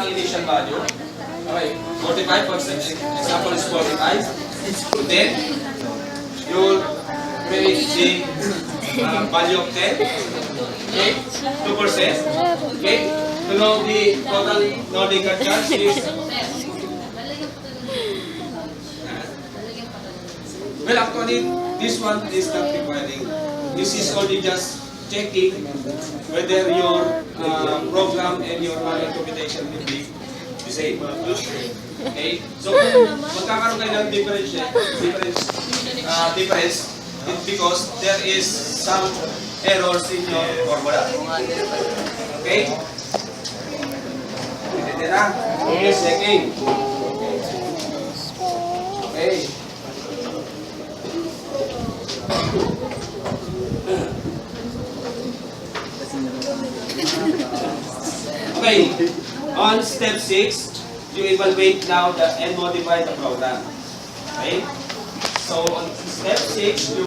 ang initial value. Okay, 45 for example is 45. Then, you'll create the value of 10. Okay, 2%. Okay, to know the total non-legal charge is well, actually, this one is not requiring. This is only just checking whether your program and your manual computation will be the same. Okay? So, magkakaroon kayo ng difference, it's because there is some errors in your formula. Okay? Tira? Yes, checking. Okay. Okay, on step 6, you evaluate now and modify the program. Okay? So on step 6, you